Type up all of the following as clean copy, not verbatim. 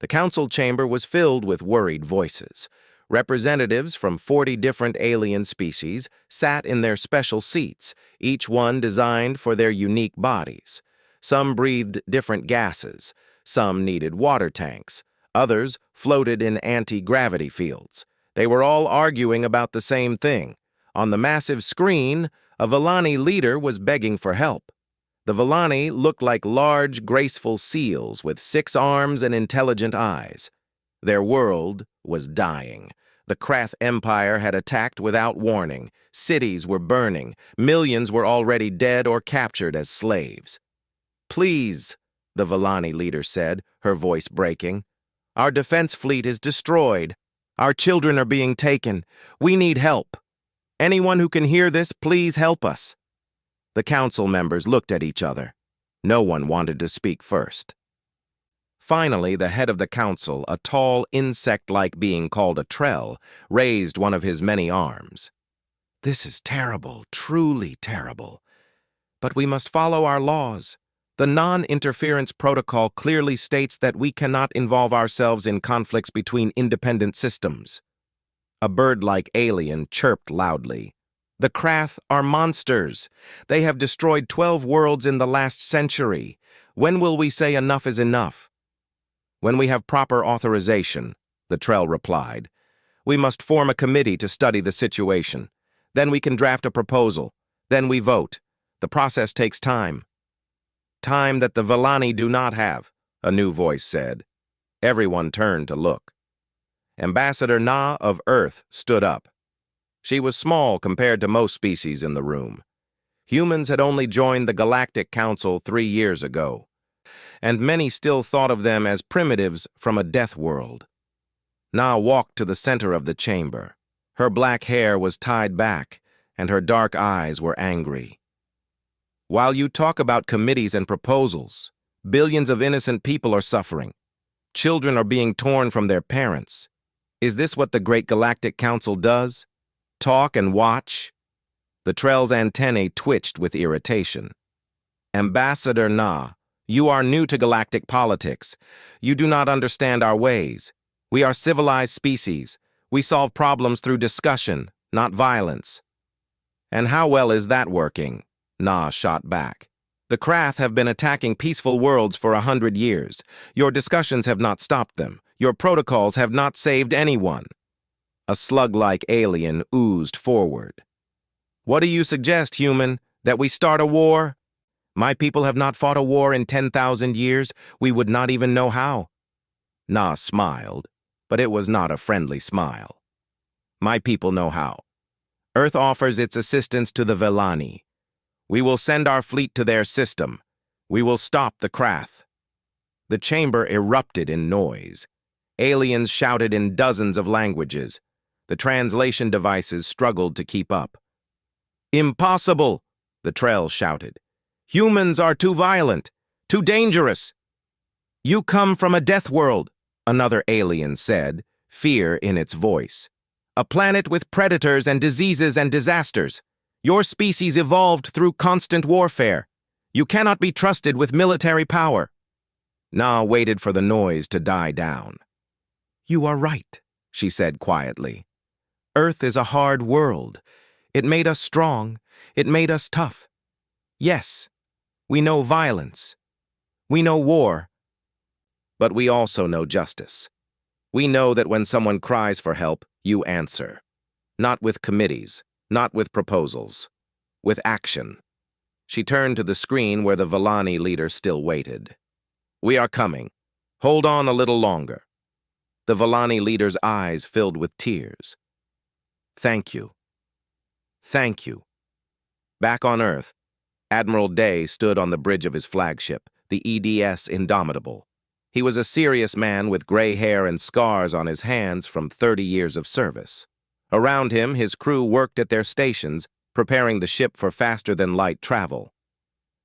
The council chamber was filled with worried voices. Representatives from 40 different alien species sat in their special seats, each one designed for their unique bodies. Some breathed different gases, some needed water tanks, others floated in anti-gravity fields. They were all arguing about the same thing. On the massive screen, a Villani leader was begging for help. The Villani looked like large, graceful seals with 6 arms and intelligent eyes. Their world was dying. The Krath Empire had attacked without warning. Cities were burning. Millions were already dead or captured as slaves. "Please," the Villani leader said, her voice breaking. "Our defense fleet is destroyed. Our children are being taken. We need help. Anyone who can hear this, please help us." The council members looked at each other. No one wanted to speak first. Finally, the head of the council, a tall, insect-like being called a Trell, raised one of his many arms. "This is terrible, truly terrible. But we must follow our laws. The non-interference protocol clearly states that we cannot involve ourselves in conflicts between independent systems." A bird-like alien chirped loudly. "The Krath are monsters. They have destroyed 12 worlds in the last century. When will we say enough is enough?" "When we have proper authorization," the Trell replied. "We must form a committee to study the situation. Then we can draft a proposal. Then we vote. The process takes time." "Time that the Villani do not have," a new voice said. Everyone turned to look. Ambassador Na of Earth stood up. She was small compared to most species in the room. Humans had only joined the Galactic Council 3 years ago, and many still thought of them as primitives from a death world. Na walked to the center of the chamber. Her black hair was tied back, and her dark eyes were angry. "While you talk about committees and proposals, billions of innocent people are suffering. Children are being torn from their parents. Is this what the Great Galactic Council does? Talk and watch?" The Trell's antennae twitched with irritation. "Ambassador Na, you are new to galactic politics. You do not understand our ways. We are civilized species. We solve problems through discussion, not violence." "And how well is that working?" Na shot back. "The Krath have been attacking peaceful worlds for 100 years. Your discussions have not stopped them. Your protocols have not saved anyone." A slug-like alien oozed forward. "What do you suggest, human? That we start a war? My people have not fought a war in 10,000 years. We would not even know how." Na smiled, but it was not a friendly smile. "My people know how. Earth offers its assistance to the Villani. We will send our fleet to their system. We will stop the Krath." The chamber erupted in noise. Aliens shouted in dozens of languages. The translation devices struggled to keep up. "Impossible!" the Trell shouted. "Humans are too violent, too dangerous." "You come from a death world," another alien said, fear in its voice. "A planet with predators and diseases and disasters. Your species evolved through constant warfare. You cannot be trusted with military power." Na waited for the noise to die down. "You are right," she said quietly. "Earth is a hard world. It made us strong. It made us tough. Yes, we know violence. We know war. But we also know justice. We know that when someone cries for help, you answer. Not with committees, not with proposals, with action." She turned to the screen where the Villani leader still waited. "We are coming. Hold on a little longer." The Villani leader's eyes filled with tears. "Thank you. Thank you." Back on Earth, Admiral Day stood on the bridge of his flagship, the EDS Indomitable. He was a serious man with gray hair and scars on his hands from 30 years of service. Around him, his crew worked at their stations, preparing the ship for faster-than-light travel.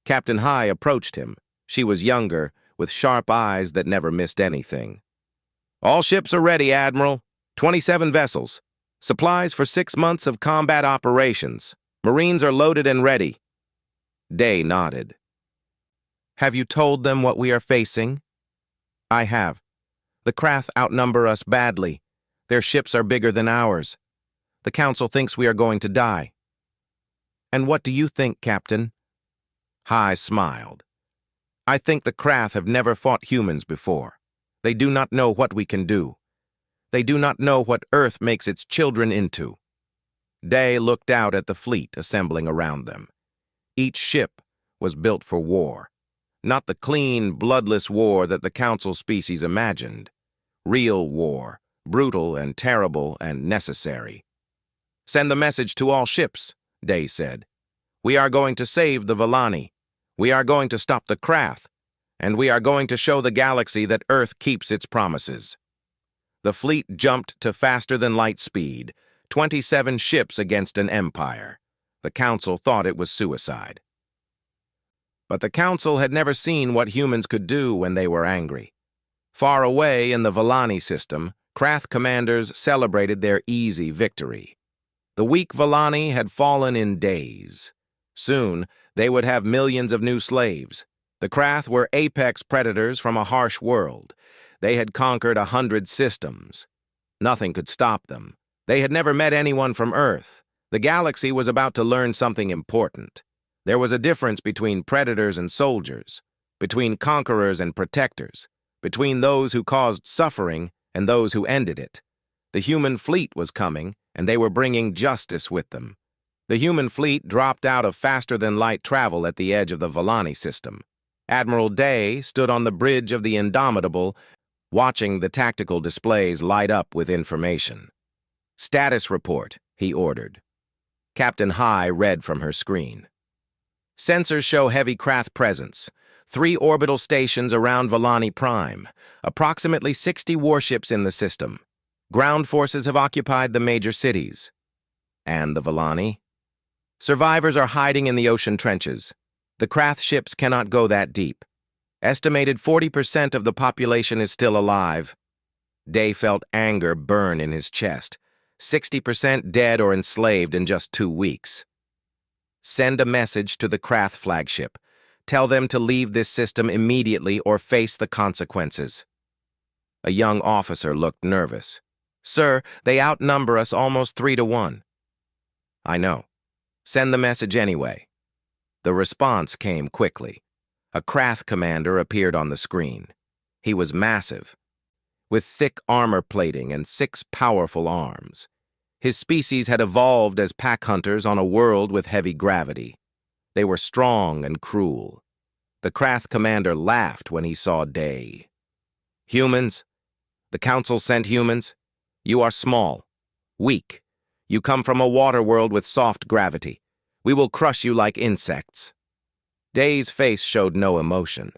Captain High approached him. She was younger, with sharp eyes that never missed anything. "All ships are ready, Admiral. 27 vessels. Supplies for 6 months of combat operations. Marines are loaded and ready." Day nodded. "Have you told them what we are facing?" "I have. The Krath outnumber us badly. Their ships are bigger than ours. The Council thinks we are going to die." "And what do you think, Captain?" Hai smiled. "I think the Krath have never fought humans before. They do not know what we can do. They do not know what Earth makes its children into." Day looked out at the fleet assembling around them. Each ship was built for war. Not the clean, bloodless war that the Council species imagined. Real war, brutal and terrible and necessary. "Send the message to all ships," Day said. "We are going to save the Vallani. We are going to stop the Krath. And we are going to show the galaxy that Earth keeps its promises." The fleet jumped to faster-than-light speed, 27 ships against an empire. The Council thought it was suicide. But the Council had never seen what humans could do when they were angry. Far away in the Vallani system, Krath commanders celebrated their easy victory. The weak Vallani had fallen in days. Soon, they would have millions of new slaves. The Krath were apex predators from a harsh world. They had conquered 100 systems. Nothing could stop them. They had never met anyone from Earth. The galaxy was about to learn something important. There was a difference between predators and soldiers, between conquerors and protectors, between those who caused suffering and those who ended it. The human fleet was coming, and they were bringing justice with them. The human fleet dropped out of faster-than-light travel at the edge of the Vallani system. Admiral Day stood on the bridge of the Indomitable, watching the tactical displays light up with information. "Status report," he ordered. Captain Hai read from her screen. "Sensors show heavy Krath presence. 3 orbital stations around Vallani Prime. Approximately 60 warships in the system. Ground forces have occupied the major cities." "And the Vallani?" "Survivors are hiding in the ocean trenches. The Krath ships cannot go that deep. Estimated 40% of the population is still alive." Day felt anger burn in his chest. 60% dead or enslaved in just 2 weeks. "Send a message to the Krath flagship. Tell them to leave this system immediately or face the consequences." A young officer looked nervous. "Sir, they outnumber us almost 3-1. "I know. Send the message anyway." The response came quickly. A Krath commander appeared on the screen. He was massive, with thick armor plating and 6 powerful arms. His species had evolved as pack hunters on a world with heavy gravity. They were strong and cruel. The Krath commander laughed when he saw Day. "Humans? The Council sent humans? You are small, weak. You come from a water world with soft gravity. We will crush you like insects." Day's face showed no emotion.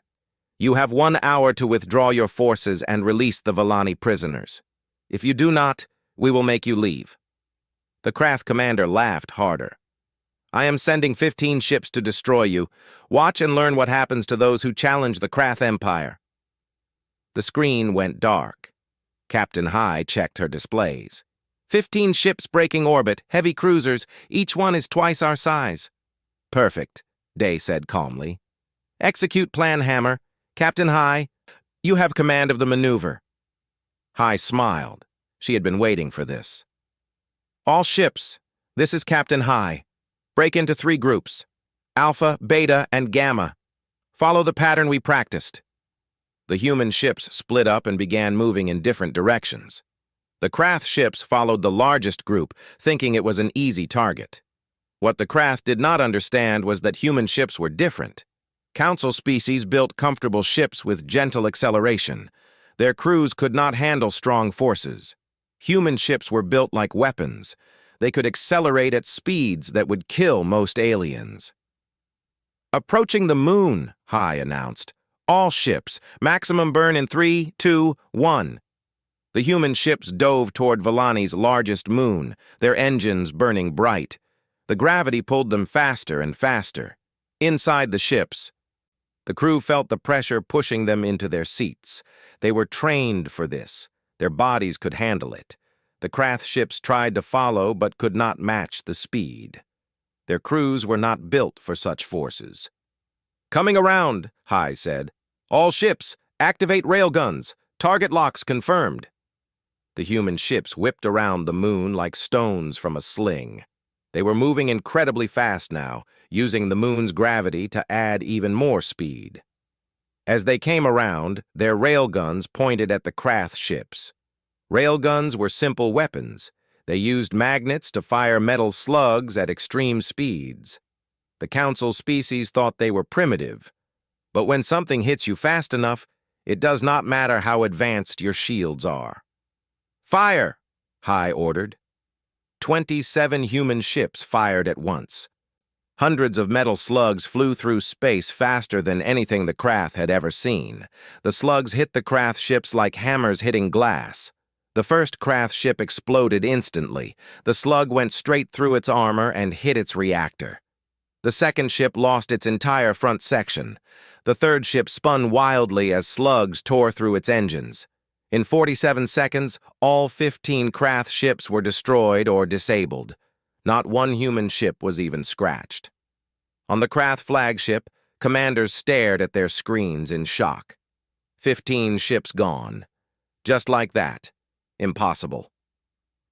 "You have 1 hour to withdraw your forces and release the Vallani prisoners. If you do not, we will make you leave." The Krath commander laughed harder. "I am sending 15 ships to destroy you. Watch and learn what happens to those who challenge the Krath Empire." The screen went dark. Captain Hai checked her displays. 15 ships breaking orbit, heavy cruisers, each one is twice our size." "Perfect," Day said calmly. "Execute plan, Hammer. Captain Hai, you have command of the maneuver." Hai smiled. She had been waiting for this. "All ships, this is Captain Hai. Break into 3 groups. Alpha, Beta, and Gamma. Follow the pattern we practiced." The human ships split up and began moving in different directions. The Krath ships followed the largest group, thinking it was an easy target. What the Krath did not understand was that human ships were different. Council species built comfortable ships with gentle acceleration. Their crews could not handle strong forces. Human ships were built like weapons. They could accelerate at speeds that would kill most aliens. "Approaching the moon," Hai announced. "All ships, maximum burn in 3, 2, 1. The human ships dove toward Vallani's largest moon, their engines burning bright. The gravity pulled them faster and faster. Inside the ships, the crew felt the pressure pushing them into their seats. They were trained for this. Their bodies could handle it. The Krath ships tried to follow but could not match the speed. Their crews were not built for such forces. "Coming around," Hai said. "All ships, activate railguns. Target locks confirmed. The human ships whipped around the moon like stones from a sling. They were moving incredibly fast now, using the moon's gravity to add even more speed. As they came around, their railguns pointed at the Krath ships. Railguns were simple weapons. They used magnets to fire metal slugs at extreme speeds. The Council species thought they were primitive, but when something hits you fast enough, it does not matter how advanced your shields are. Fire! High ordered. 27 human ships fired at once. Hundreds of metal slugs flew through space faster than anything the Krath had ever seen. The slugs hit the Krath ships like hammers hitting glass. The first Krath ship exploded instantly. The slug went straight through its armor and hit its reactor. The second ship lost its entire front section. The third ship spun wildly as slugs tore through its engines. In 47 seconds, all 15 Krath ships were destroyed or disabled. Not one human ship was even scratched. On the Krath flagship, commanders stared at their screens in shock. 15 ships gone. Just like that. Impossible.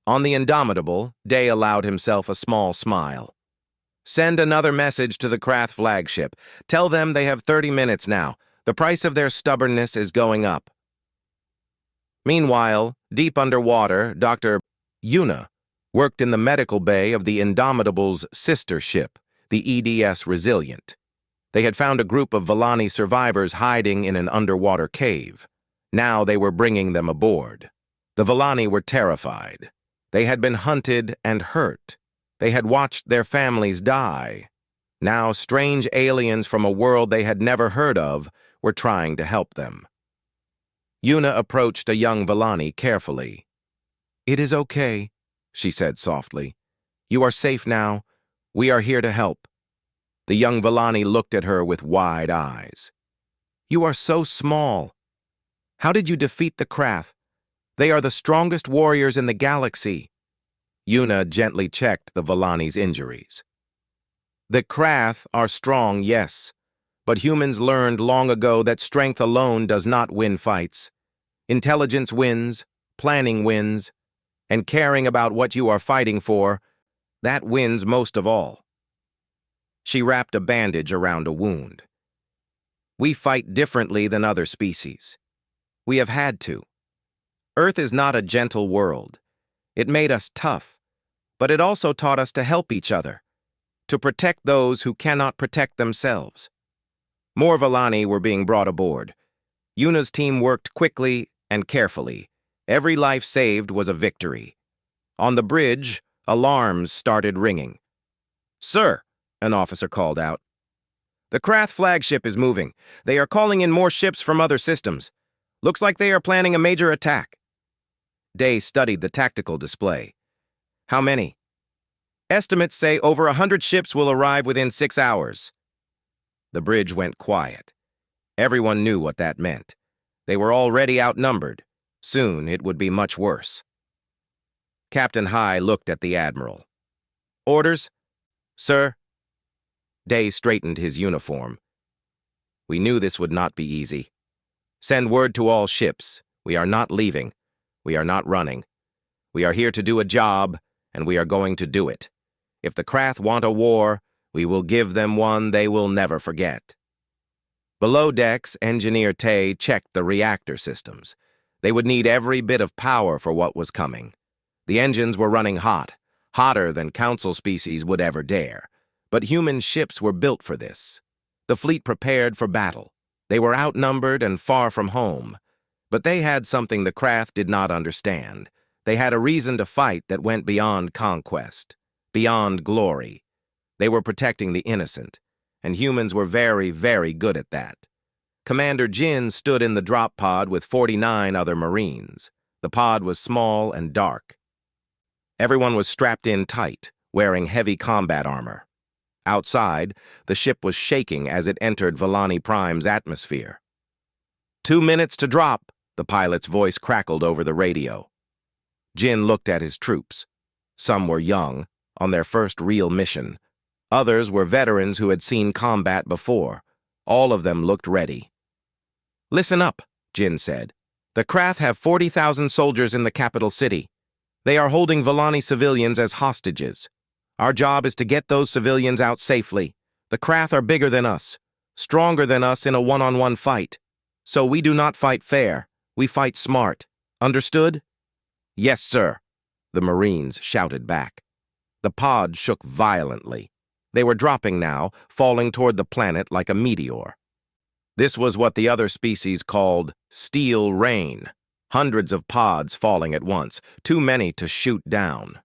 On the Indomitable, Day allowed himself a small smile. Send another message to the Krath flagship. Tell them they have 30 minutes now. The price of their stubbornness is going up. Meanwhile, deep underwater, Dr. Yuna worked in the medical bay of the Indomitable's sister ship, the EDS Resilient. They had found a group of Vellani survivors hiding in an underwater cave. Now they were bringing them aboard. The Vellani were terrified. They had been hunted and hurt. They had watched their families die. Now strange aliens from a world they had never heard of were trying to help them. Yuna approached a young Vellani carefully. "It is okay," she said softly. "You are safe now. We are here to help." The young Vellani looked at her with wide eyes. "You are so small. How did you defeat the Krath? They are the strongest warriors in the galaxy." Yuna gently checked the Vellani's injuries. "The Krath are strong, yes, but humans learned long ago that strength alone does not win fights. Intelligence wins, planning wins, and caring about what you are fighting for, that wins most of all." She wrapped a bandage around a wound. "We fight differently than other species. We have had to. Earth is not a gentle world. It made us tough, but it also taught us to help each other, to protect those who cannot protect themselves." More Vellani were being brought aboard. Yuna's team worked quickly and carefully. Every life saved was a victory. On the bridge, alarms started ringing. "Sir," an officer called out, "the Krath flagship is moving. They are calling in more ships from other systems. Looks like they are planning a major attack." Day studied the tactical display. "How many?" "Estimates say over 100 ships will arrive within 6 hours. The bridge went quiet. Everyone knew what that meant. They were already outnumbered. Soon it would be much worse. Captain High looked at the Admiral. "Orders?" "Sir." Day straightened his uniform. "We knew this would not be easy. Send word to all ships. We are not leaving. We are not running. We are here to do a job, and we are going to do it. If the Krath want a war, we will give them one they will never forget." Below decks, Engineer Tay checked the reactor systems. They would need every bit of power for what was coming. The engines were running hot, hotter than Council species would ever dare. But human ships were built for this. The fleet prepared for battle. They were outnumbered and far from home. But they had something the Krath did not understand. They had a reason to fight that went beyond conquest, beyond glory. They were protecting the innocent, and humans were very, very good at that. Commander Jin stood in the drop pod with 49 other Marines. The pod was small and dark. Everyone was strapped in tight, wearing heavy combat armor. Outside, the ship was shaking as it entered Vellani Prime's atmosphere. 2 minutes to drop, the pilot's voice crackled over the radio. Jin looked at his troops. Some were young, on their first real mission. Others were veterans who had seen combat before. All of them looked ready. "Listen up," Jin said. The Krath have 40,000 soldiers in the capital city. They are holding Volani civilians as hostages. Our job is to get those civilians out safely. The Krath are bigger than us, stronger than us in a one-on-one fight. So we do not fight fair. We fight smart. Understood? Yes, sir, the Marines shouted back. The pod shook violently. They were dropping now, falling toward the planet like a meteor. This was what the other species called steel rain. Hundreds of pods falling at once, too many to shoot down.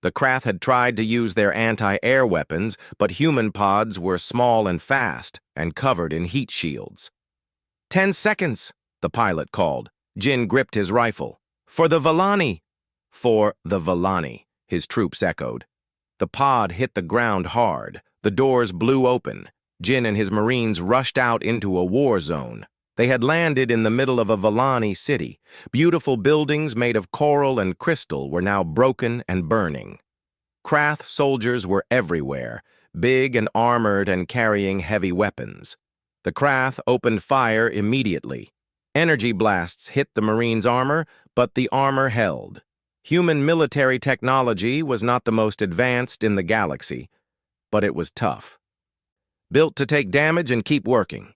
The Krath had tried to use their anti-air weapons, but human pods were small and fast and covered in heat shields. 10 seconds, the pilot called. Jin gripped his rifle. For the Volani! For the Volani, his troops echoed. The pod hit the ground hard. The doors blew open. Jin and his Marines rushed out into a war zone. They had landed in the middle of a Volani city. Beautiful buildings made of coral and crystal were now broken and burning. Krath soldiers were everywhere, big and armored and carrying heavy weapons. The Krath opened fire immediately. Energy blasts hit the Marines' armor, but the armor held. Human military technology was not the most advanced in the galaxy, but it was tough. Built to take damage and keep working.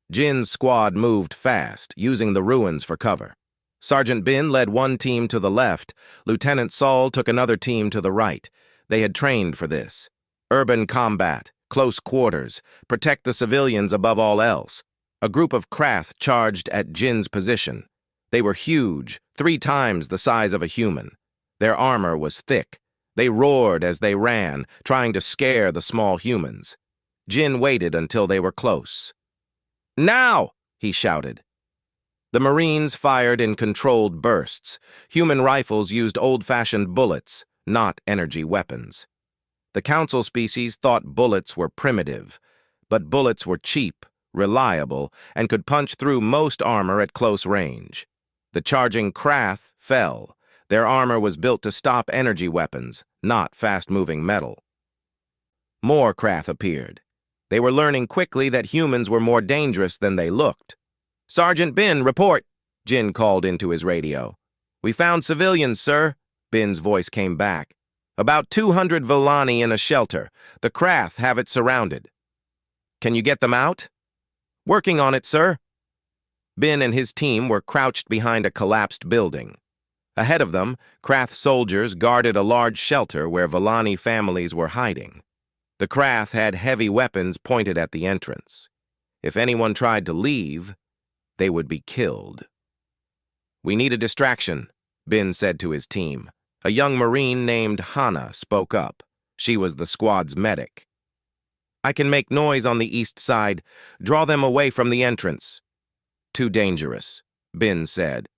Jin's squad moved fast, using the ruins for cover. Sergeant Bin led one team to the left. Lieutenant Saul took another team to the right. They had trained for this. Urban combat, close quarters, protect the civilians above all else. A group of Krath charged at Jin's position. They were huge, 3 times the size of a human. Their armor was thick. They roared as they ran, trying to scare the small humans. Jin waited until they were close. Now! He shouted. The Marines fired in controlled bursts. Human rifles used old-fashioned bullets, not energy weapons. The Council species thought bullets were primitive, but bullets were cheap, reliable, and could punch through most armor at close range. The charging Krath fell. Their armor was built to stop energy weapons, not fast-moving metal. More Krath appeared. They were learning quickly that humans were more dangerous than they looked. Sergeant Bin, report, Jin called into his radio. We found civilians, sir, Bin's voice came back. About 200 Volani in a shelter. The Krath have it surrounded. Can you get them out? Working on it, sir. Bin and his team were crouched behind a collapsed building. Ahead of them, Krath soldiers guarded a large shelter where Volani families were hiding. The Krath had heavy weapons pointed at the entrance. If anyone tried to leave, they would be killed. We need a distraction, Bin said to his team. A young Marine named Hannah spoke up. She was the squad's medic. I can make noise on the east side. Draw them away from the entrance. Too dangerous, Bin said.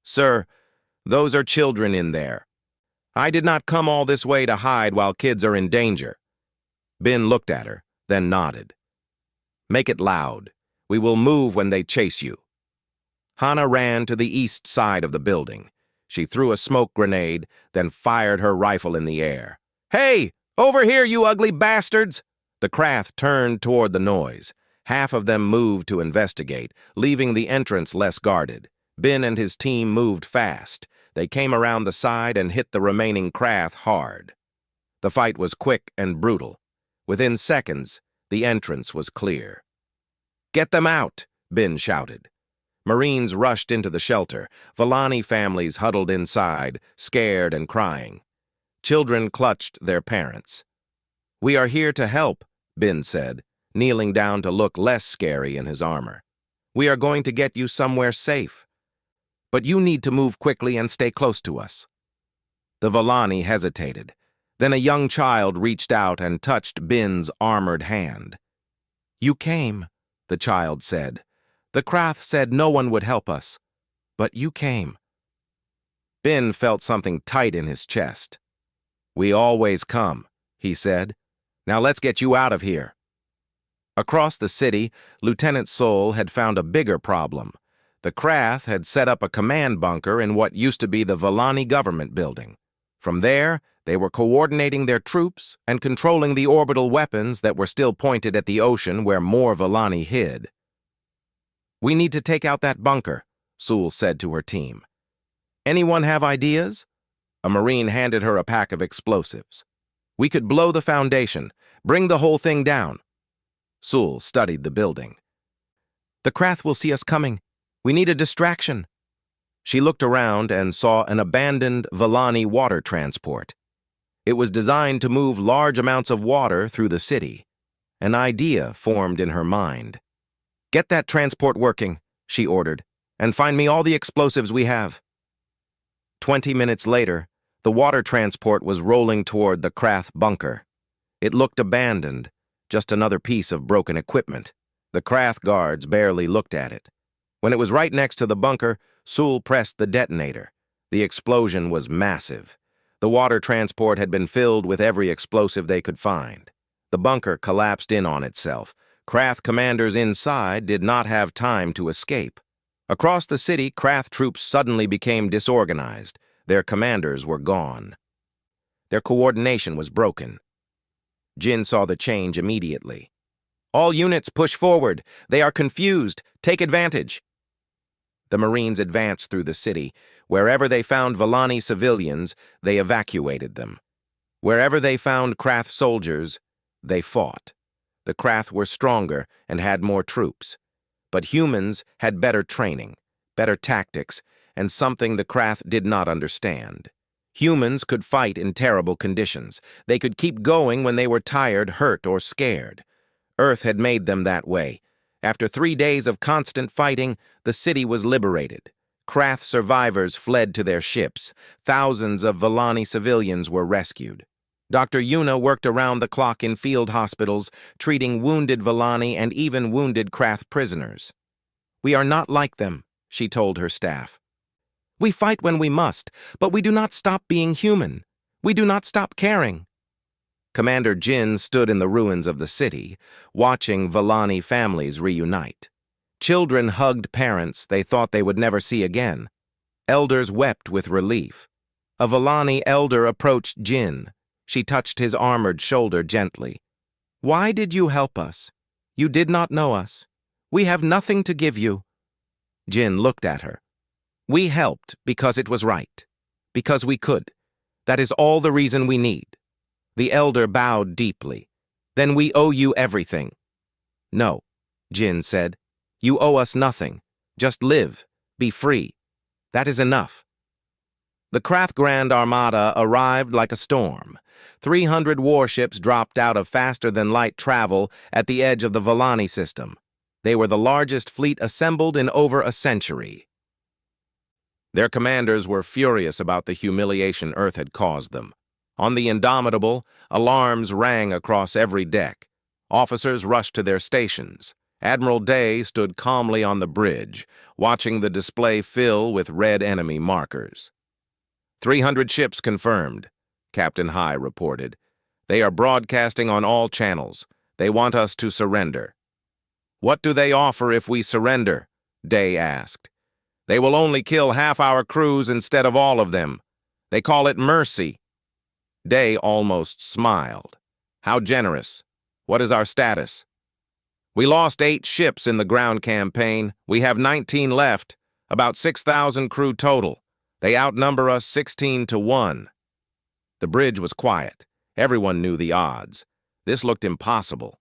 Sir, those are children in there. I did not come all this way to hide while kids are in danger. Bin looked at her, then nodded. Make it loud. We will move when they chase you. Hannah ran to the east side of the building. She threw a smoke grenade, then fired her rifle in the air. Hey! Over here, you ugly bastards! The Krath turned toward the noise. Half of them moved to investigate, leaving the entrance less guarded. Bin and his team moved fast. They came around the side and hit the remaining Krath hard. The fight was quick and brutal. Within seconds, the entrance was clear. Get them out, Bin shouted. Marines rushed into the shelter. Volani families huddled inside, scared and crying. Children clutched their parents. We are here to help, Bin said, kneeling down to look less scary in his armor. We are going to get you somewhere safe. But you need to move quickly and stay close to us. The Volani hesitated. Then a young child reached out and touched Bin's armored hand. You came, the child said. The Krath said no one would help us, but you came. Bin felt something tight in his chest. We always come, he said. Now let's get you out of here. Across the city, Lieutenant Sol had found a bigger problem. The Krath had set up a command bunker in what used to be the Volani government building. From there, they were coordinating their troops and controlling the orbital weapons that were still pointed at the ocean where more Volani hid. We need to take out that bunker, Sewell said to her team. Anyone have ideas? A Marine handed her a pack of explosives. We could blow the foundation, bring the whole thing down. Sewell studied the building. The Krath will see us coming. We need a distraction. She looked around and saw an abandoned Villani water transport. It was designed to move large amounts of water through the city. An idea formed in her mind. Get that transport working, she ordered, and find me all the explosives we have. 20 minutes later, the water transport was rolling toward the Krath bunker. It looked abandoned, just another piece of broken equipment. The Krath guards barely looked at it. When it was right next to the bunker, Sewell pressed the detonator. The explosion was massive. The water transport had been filled with every explosive they could find. The bunker collapsed in on itself. Krath commanders inside did not have time to escape. Across the city, Krath troops suddenly became disorganized. Their commanders were gone. Their coordination was broken. Jin saw the change immediately. All units push forward. They are confused. Take advantage. The Marines advanced through the city. Wherever they found Villani civilians, they evacuated them. Wherever they found Krath soldiers, they fought. The Krath were stronger and had more troops. But humans had better training, better tactics, and something the Krath did not understand. Humans could fight in terrible conditions. They could keep going when they were tired, hurt, or scared. Earth had made them that way. After 3 days of constant fighting, the city was liberated. Krath survivors fled to their ships. Thousands of Villani civilians were rescued. Dr. Yuna worked around the clock in field hospitals, treating wounded Villani and even wounded Krath prisoners. We are not like them, she told her staff. We fight when we must, but we do not stop being human. We do not stop caring. Commander Jin stood in the ruins of the city, watching Villani families reunite. Children hugged parents they thought they would never see again. Elders wept with relief. A Villani elder approached Jin. She touched his armored shoulder gently. Why did you help us? You did not know us. We have nothing to give you. Jin looked at her. We helped because it was right. Because we could. That is all the reason we need. The elder bowed deeply. Then we owe you everything. No, Jin said. You owe us nothing. Just live. Be free. That is enough. The Krath Grand Armada arrived like a storm. 300 warships dropped out of faster-than-light travel at the edge of the Villani system. They were the largest fleet assembled in over a century. Their commanders were furious about the humiliation Earth had caused them. On the Indomitable, alarms rang across every deck. Officers rushed to their stations. Admiral Day stood calmly on the bridge, watching the display fill with red enemy markers. 300 ships confirmed, Captain High reported. They are broadcasting on all channels. They want us to surrender. What do they offer if we surrender? Day asked. They will only kill half our crews instead of all of them. They call it mercy. Day almost smiled. How generous. What is our status? We lost 8 ships in the ground campaign. We have 19 left, about 6,000 crew total. They outnumber us 16 to 1. The bridge was quiet. Everyone knew the odds. This looked impossible.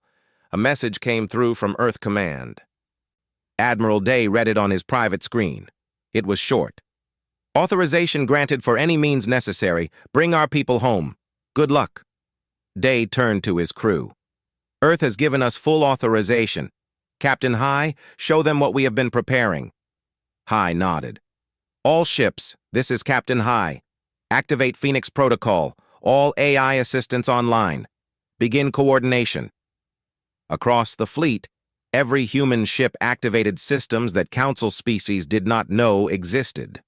A message came through from Earth Command. Admiral Day read it on his private screen. It was short. Authorization granted for any means necessary. Bring our people home. Good luck. Day turned to his crew. Earth has given us full authorization. Captain High, show them what we have been preparing. High nodded. All ships, this is Captain High. Activate Phoenix Protocol. All AI assistants online. Begin coordination. Across the fleet, every human ship activated systems that Council species did not know existed.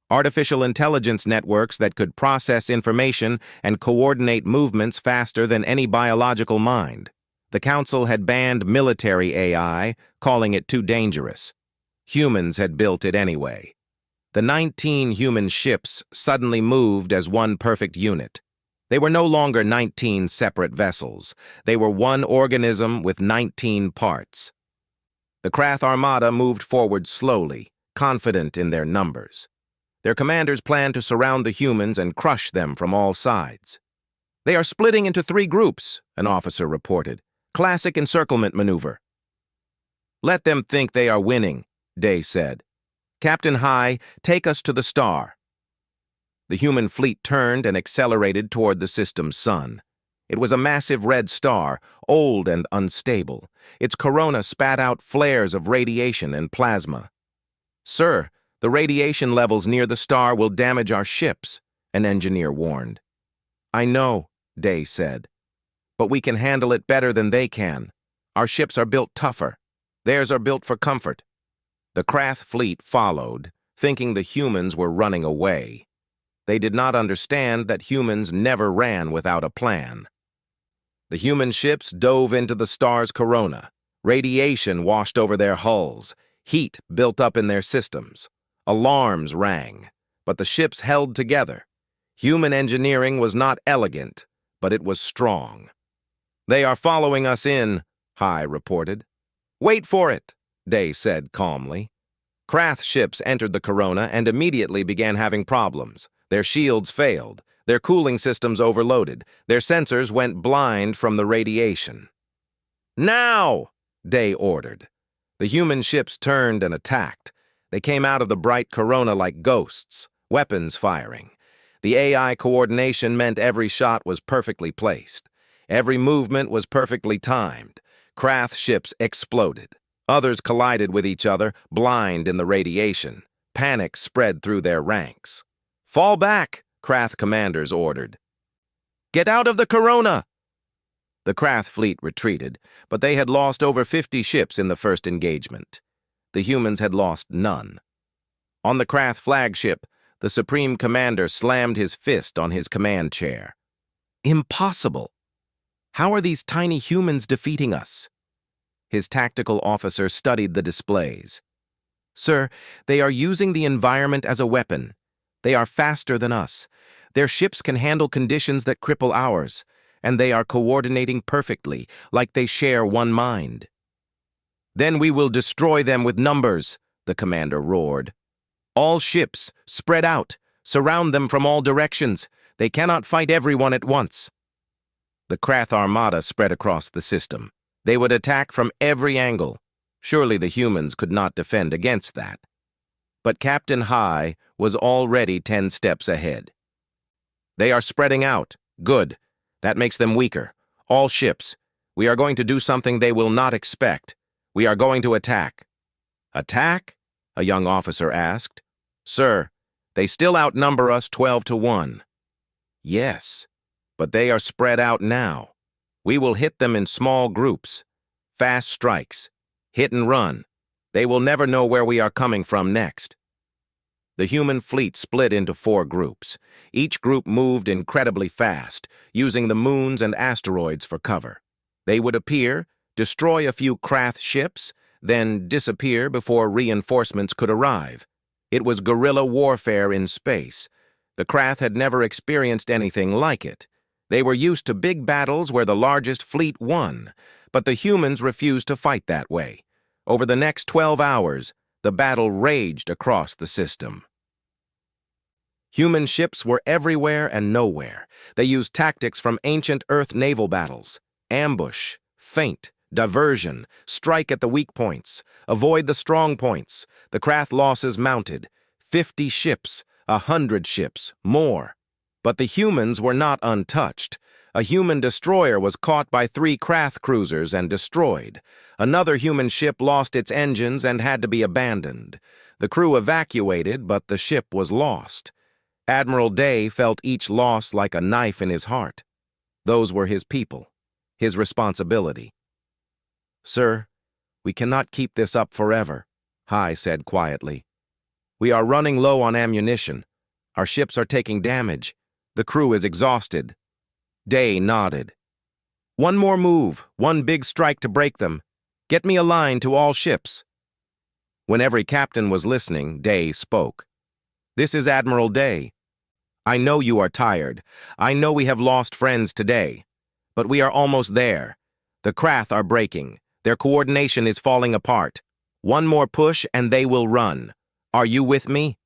Artificial intelligence networks that could process information and coordinate movements faster than any biological mind. The Council had banned military AI, calling it too dangerous. Humans had built it anyway. The 19 human ships suddenly moved as one perfect unit. They were no longer 19 separate vessels. They were one organism with 19 parts. The Krath Armada moved forward slowly. confident in their numbers. Their commanders plan to surround the humans and crush them from all sides. "They are splitting into 3 groups," an officer reported. "Classic encirclement maneuver." "Let them think they are winning," Day said. "Captain High, take us to the star." The human fleet turned and accelerated toward the system's sun. It was a massive red star, old and unstable. Its corona spat out flares of radiation and plasma. "Sir, the radiation levels near the star will damage our ships," an engineer warned. "I know," Day said, "but we can handle it better than they can. Our ships are built tougher. Theirs are built for comfort." The Krath fleet followed, thinking the humans were running away. They did not understand that humans never ran without a plan. The human ships dove into the star's corona. Radiation washed over their hulls. Heat built up in their systems. Alarms rang, but the ships held together. Human engineering was not elegant, but it was strong. "They are following us in," High reported. "Wait for it," Day said calmly. Krath ships entered the corona and immediately began having problems. Their shields failed. Their cooling systems overloaded. Their sensors went blind from the radiation. "Now!" Day ordered. The human ships turned and attacked. They came out of the bright corona like ghosts, weapons firing. The AI coordination meant every shot was perfectly placed. Every movement was perfectly timed. Krath ships exploded. Others collided with each other, blind in the radiation. Panic spread through their ranks. "Fall back," Krath commanders ordered. "Get out of the corona!" The Krath fleet retreated, but they had lost over 50 ships in the first engagement. The humans had lost none. On the Krath flagship, the Supreme Commander slammed his fist on his command chair. "Impossible! How are these tiny humans defeating us?" His tactical officer studied the displays. "Sir, they are using the environment as a weapon. They are faster than us. Their ships can handle conditions that cripple ours, and they are coordinating perfectly, like they share one mind." "Then we will destroy them with numbers," the commander roared. "All ships, spread out, surround them from all directions. They cannot fight everyone at once." The Krath armada spread across the system. They would attack from every angle. Surely the humans could not defend against that. But Captain High was already 10 steps ahead. "They are spreading out. Good. That makes them weaker. All ships. We are going to do something they will not expect. We are going to attack." "Attack?" a young officer asked. "Sir, they still outnumber us 12-1. "Yes, but they are spread out now. We will hit them in small groups. Fast strikes. Hit and run. They will never know where we are coming from next." The human fleet split into 4 groups. Each group moved incredibly fast, using the moons and asteroids for cover. They would appear, destroy a few Krath ships, then disappear before reinforcements could arrive. It was guerrilla warfare in space. The Krath had never experienced anything like it. They were used to big battles where the largest fleet won, but the humans refused to fight that way. Over the next 12 hours, the battle raged across the system. Human ships were everywhere and nowhere. They used tactics from ancient Earth naval battles: ambush, feint, diversion, strike at the weak points, avoid the strong points. The Krath losses mounted. 50 ships, 100 ships, more. But the humans were not untouched. A human destroyer was caught by 3 Krath cruisers and destroyed. Another human ship lost its engines and had to be abandoned. The crew evacuated, but the ship was lost. Admiral Day felt each loss like a knife in his heart. Those were his people, his responsibility. "Sir, we cannot keep this up forever," High said quietly. "We are running low on ammunition. Our ships are taking damage. The crew is exhausted." Day nodded. "One more move, one big strike to break them. Get me a line to all ships." When every captain was listening, Day spoke. "This is Admiral Day. I know you are tired. I know we have lost friends today. But we are almost there. The Krath are breaking. Their coordination is falling apart. One more push and they will run. Are you with me?"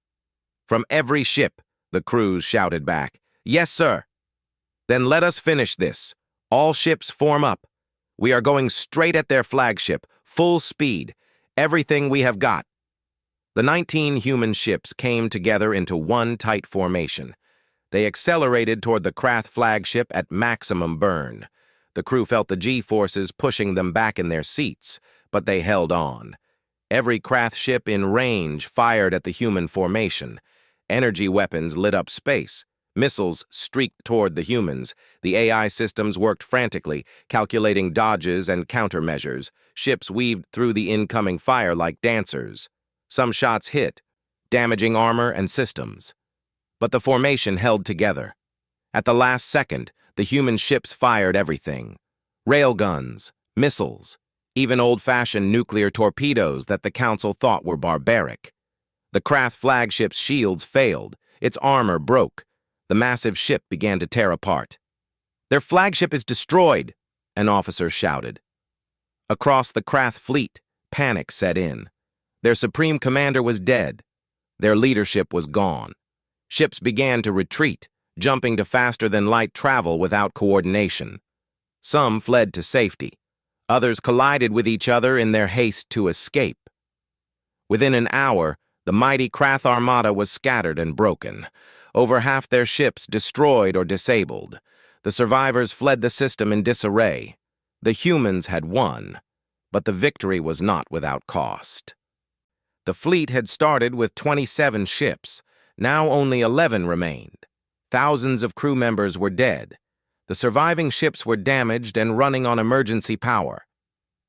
From every ship, the crews shouted back. "Yes, sir." "Then let us finish this. All ships form up. We are going straight at their flagship, full speed, everything we have got." The 19 human ships came together into one tight formation. They accelerated toward the Krath flagship at maximum burn. The crew felt the G-forces pushing them back in their seats, but they held on. Every Krath ship in range fired at the human formation. Energy weapons lit up space. Missiles streaked toward the humans. The AI systems worked frantically, calculating dodges and countermeasures. Ships weaved through the incoming fire like dancers. Some shots hit, damaging armor and systems. But the formation held together. At the last second, the human ships fired everything. Railguns, missiles, even old-fashioned nuclear torpedoes that the Council thought were barbaric. The Krath flagship's shields failed. Its armor broke. The massive ship began to tear apart. "Their flagship is destroyed," an officer shouted. Across the Krath fleet, panic set in. Their supreme commander was dead. Their leadership was gone. Ships began to retreat, jumping to faster-than-light travel without coordination. Some fled to safety. Others collided with each other in their haste to escape. Within an hour, the mighty Krath armada was scattered and broken. Over half their ships destroyed or disabled. The survivors fled the system in disarray. The humans had won, but the victory was not without cost. The fleet had started with 27 ships. Now only 11 remained. Thousands of crew members were dead. The surviving ships were damaged and running on emergency power.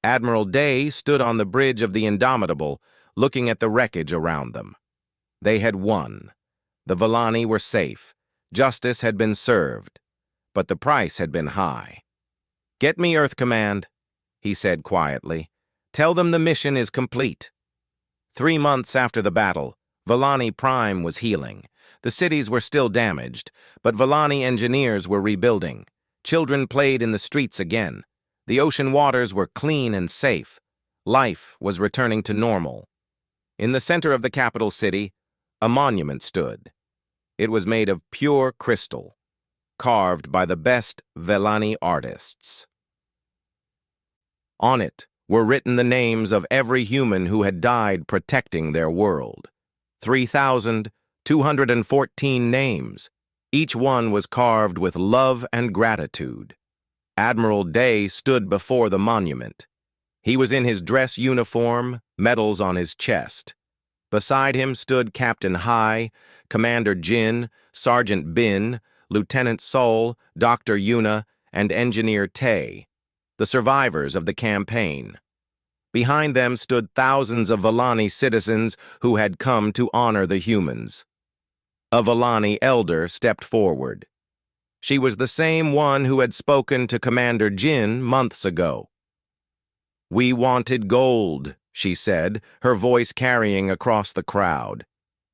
Admiral Day stood on the bridge of the Indomitable, looking at the wreckage around them. They had won. The Volani were safe. Justice had been served. But the price had been high. "Get me Earth Command," he said quietly. "Tell them the mission is complete." 3 months after the battle, Volani Prime was healing. The cities were still damaged, but Volani engineers were rebuilding. Children played in the streets again. The ocean waters were clean and safe. Life was returning to normal. In the center of the capital city, a monument stood. It was made of pure crystal, carved by the best Volani artists. On it were written the names of every human who had died protecting their world. 3,214 names. Each one was carved with love and gratitude. Admiral Day stood before the monument. He was in his dress uniform, medals on his chest. Beside him stood Captain Hai, Commander Jin, Sergeant Bin, Lieutenant Sol, Dr. Yuna, and Engineer Tay, the survivors of the campaign. Behind them stood thousands of Volani citizens who had come to honor the humans. A Volani elder stepped forward. She was the same one who had spoken to Commander Jin months ago. "We wanted gold," she said, her voice carrying across the crowd.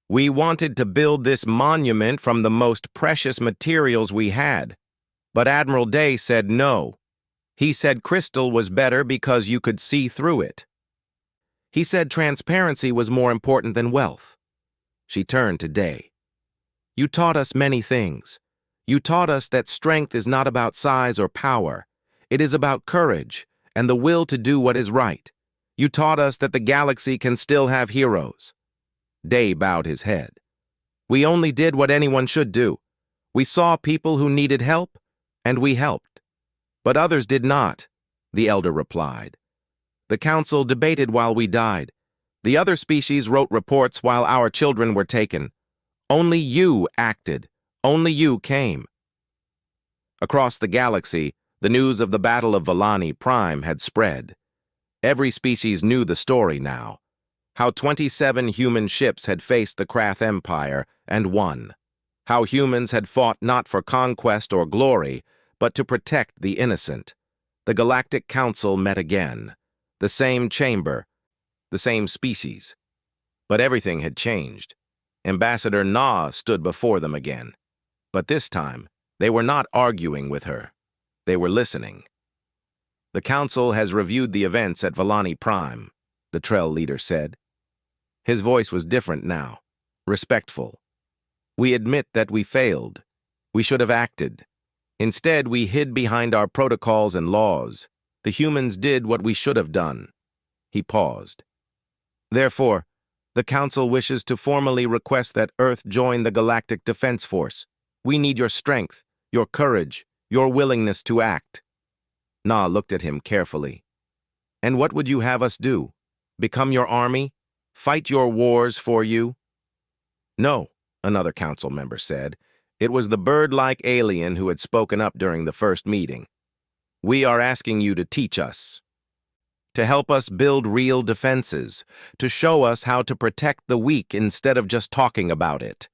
"We wanted to build this monument from the most precious materials we had. But Admiral Day said no. He said crystal was better because you could see through it. He said transparency was more important than wealth." She turned to Day. "You taught us many things. You taught us that strength is not about size or power. It is about courage and the will to do what is right. You taught us that the galaxy can still have heroes." Day bowed his head. "We only did what anyone should do. We saw people who needed help, and we helped. But others did not," the elder replied. "The council debated while we died. The other species wrote reports while our children were taken. Only you acted. Only you came." Across the galaxy, the news of the Battle of Volani Prime had spread. Every species knew the story now. How 27 human ships had faced the Krath Empire and won. How humans had fought not for conquest or glory, but to protect the innocent. The Galactic Council met again. The same chamber, the same species. But everything had changed. Ambassador Na stood before them again. But this time, they were not arguing with her. They were listening. "The Council has reviewed the events at Volani Prime," the Trell leader said. His voice was different now, respectful. "We admit that we failed. We should have acted. Instead, we hid behind our protocols and laws. The humans did what we should have done." He paused. "Therefore, the Council wishes to formally request that Earth join the Galactic Defense Force. We need your strength, your courage, your willingness to act." Na looked at him carefully. "And what would you have us do? Become your army? Fight your wars for you?" "No," another council member said. It was the bird-like alien who had spoken up during the first meeting. "We are asking you to teach us. To help us build real defenses. To show us how to protect the weak instead of just talking about it."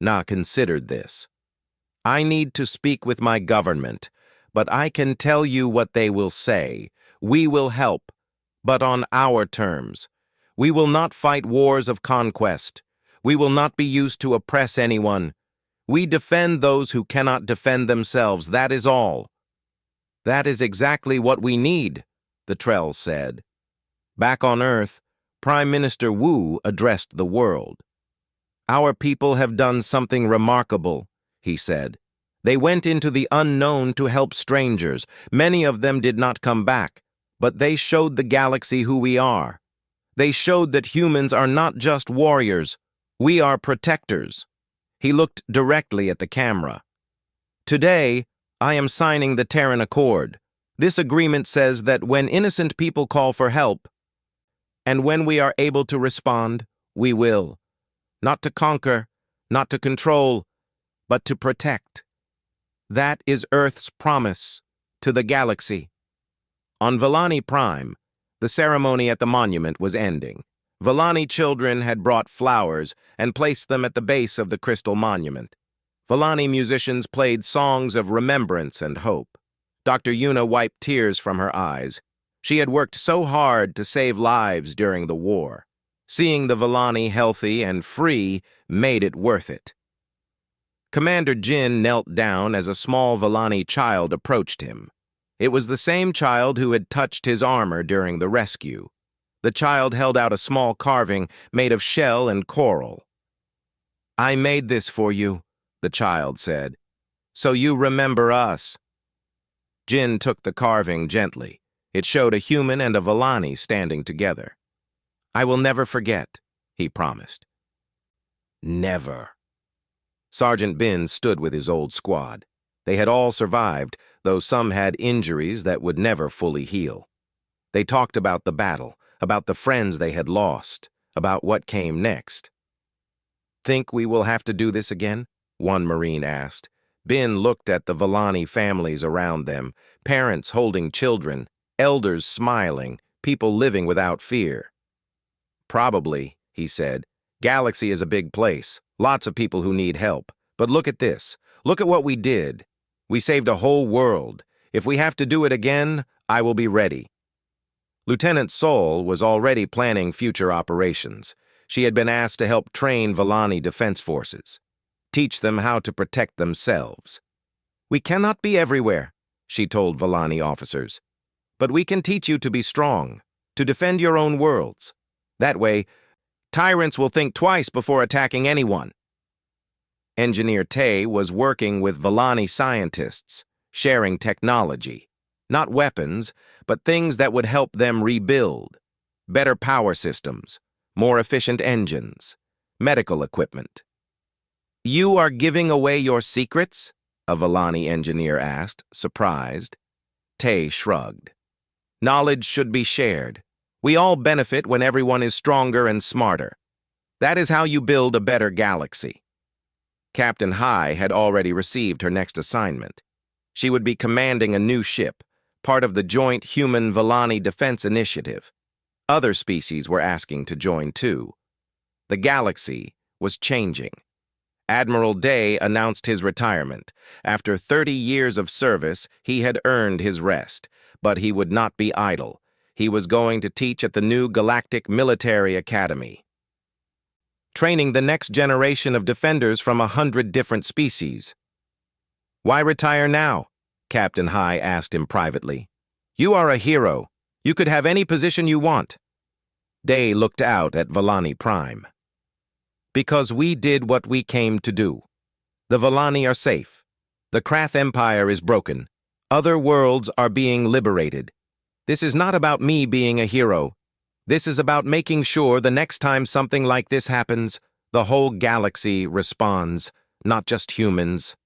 Na considered this. "I need to speak with my government, but I can tell you what they will say. We will help, but on our terms. We will not fight wars of conquest. We will not be used to oppress anyone. We defend those who cannot defend themselves, that is all." "That is exactly what we need," the Trell said. Back on Earth, Prime Minister Wu addressed the world. "Our people have done something remarkable," he said. "They went into the unknown to help strangers. Many of them did not come back, but they showed the galaxy who we are. They showed that humans are not just warriors. We are protectors." He looked directly at the camera. "Today, I am signing the Terran Accord. This agreement says that when innocent people call for help, and when we are able to respond, we will. Not to conquer, not to control, but to protect. That is Earth's promise to the galaxy." On Vellani Prime, the ceremony at the monument was ending. Vellani children had brought flowers and placed them at the base of the crystal monument. Vellani musicians played songs of remembrance and hope. Dr. Yuna wiped tears from her eyes. She had worked so hard to save lives during the war. Seeing the Vellani healthy and free made it worth it. Commander Jin knelt down as a small Vellani child approached him. It was the same child who had touched his armor during the rescue. The child held out a small carving made of shell and coral. "I made this for you," the child said, "so you remember us." Jin took the carving gently. It showed a human and a Vellani standing together. "I will never forget," he promised. Never. Sergeant Bin stood with his old squad. They had all survived, though some had injuries that would never fully heal. They talked about the battle, about the friends they had lost, about what came next. "Think we will have to do this again?" one Marine asked. Bin looked at the Vellani families around them, parents holding children, elders smiling, people living without fear. "Probably," he said. "Galaxy is a big place, lots of people who need help. But look at this. Look at what we did. We saved a whole world. If we have to do it again, I will be ready." Lieutenant Sol was already planning future operations. She had been asked to help train Vellani defense forces, teach them how to protect themselves. "We cannot be everywhere," she told Vellani officers. "But we can teach you to be strong, to defend your own worlds. That way, tyrants will think twice before attacking anyone." Engineer Tay was working with Vellani scientists, sharing technology. Not weapons, but things that would help them rebuild. Better power systems, more efficient engines, medical equipment. "You are giving away your secrets?" a Vellani engineer asked, surprised. Tay shrugged. "Knowledge should be shared. We all benefit when everyone is stronger and smarter. That is how you build a better galaxy." Captain Hai had already received her next assignment. She would be commanding a new ship, part of the joint Human-Vellani Defense Initiative. Other species were asking to join too. The galaxy was changing. Admiral Day announced his retirement. After 30 years of service, he had earned his rest, but he would not be idle. He was going to teach at the new Galactic Military Academy, training the next generation of defenders from 100 different species. "Why retire now?" Captain Hai asked him privately. "You are a hero. You could have any position you want." Day looked out at Valani Prime. Because we did what we came to do. The Valani are safe. The Krath Empire is broken. Other worlds are being liberated. This is not about me being a hero. This is about making sure the next time something like this happens, the whole galaxy responds, not just humans.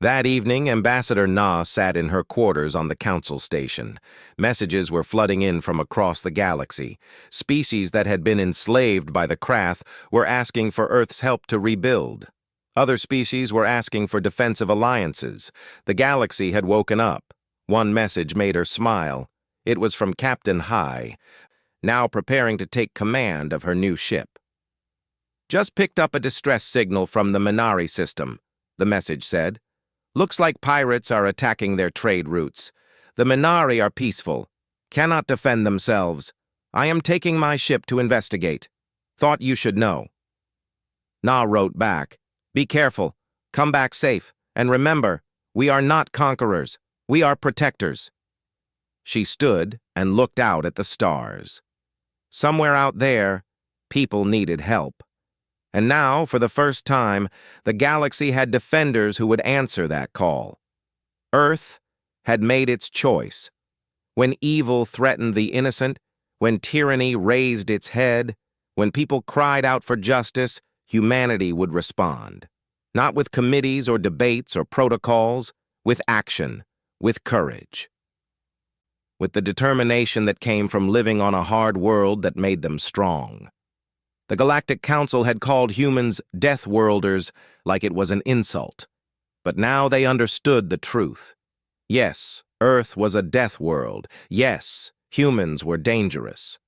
That evening, Ambassador Na sat in her quarters on the council station. Messages were flooding in from across the galaxy. Species that had been enslaved by the Krath were asking for Earth's help to rebuild. Other species were asking for defensive alliances. The galaxy had woken up. One message made her smile. It was from Captain Hai, now preparing to take command of her new ship. Just picked up a distress signal from the Minari system, the message said. Looks like pirates are attacking their trade routes. The Minari are peaceful, cannot defend themselves. I am taking my ship to investigate. Thought you should know. Na wrote back, be careful, come back safe, and remember, we are not conquerors, we are protectors. She stood and looked out at the stars. Somewhere out there, people needed help. And now, for the first time, the galaxy had defenders who would answer that call. Earth had made its choice. When evil threatened the innocent, when tyranny raised its head, when people cried out for justice, humanity would respond. Not with committees or debates or protocols, with action, with courage. With the determination that came from living on a hard world that made them strong. The Galactic Council had called humans Deathworlders like it was an insult. But now they understood the truth. Yes, Earth was a death world. Yes, humans were dangerous.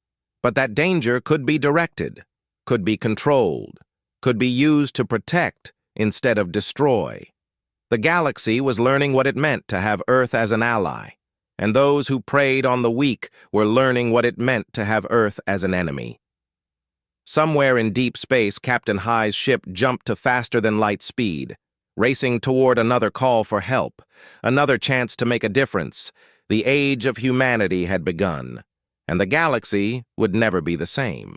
But that danger could be directed, could be controlled, could be used to protect instead of destroy. The galaxy was learning what it meant to have Earth as an ally, and those who preyed on the weak were learning what it meant to have Earth as an enemy. Somewhere in deep space, Captain Hai's ship jumped to faster-than-light speed, racing toward another call for help, another chance to make a difference. The age of humanity had begun, and the galaxy would never be the same.